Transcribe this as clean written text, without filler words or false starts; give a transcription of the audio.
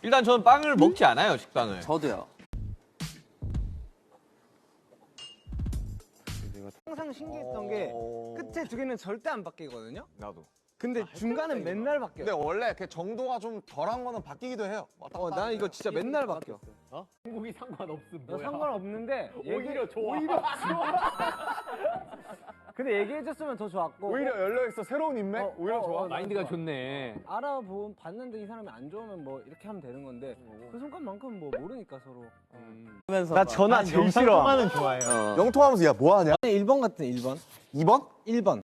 일단 저는 빵을 먹지 않아요, 식빵을. 저도요. 항상 신기했던 게 끝에 두 개는 절대 안 바뀌거든요. 나도. 근데 중간은 맨날 바뀌어요. 근데 원래 그 정도가 좀 덜한 거는 바뀌기도 해요. 왔다 갔다 난 이거 진짜 맨날 바뀌어. 한국이 상관없음 나 뭐야? 상관없는데 오히려 좋아. 근데 얘기해줬으면 더 좋았고. 오히려 열려있어. 새로운 인맥? 오히려 좋아. 마인드가 좋네. 봤는데 이 사람이 안 좋으면 뭐 이렇게 하면 되는 건데 그 순간만큼 뭐 모르니까 서로. 나 전화 제일 싫어. 통화는 좋아해요. 영통하면서 야, 뭐 하냐? 1번 같은 1번. 2번? 1번.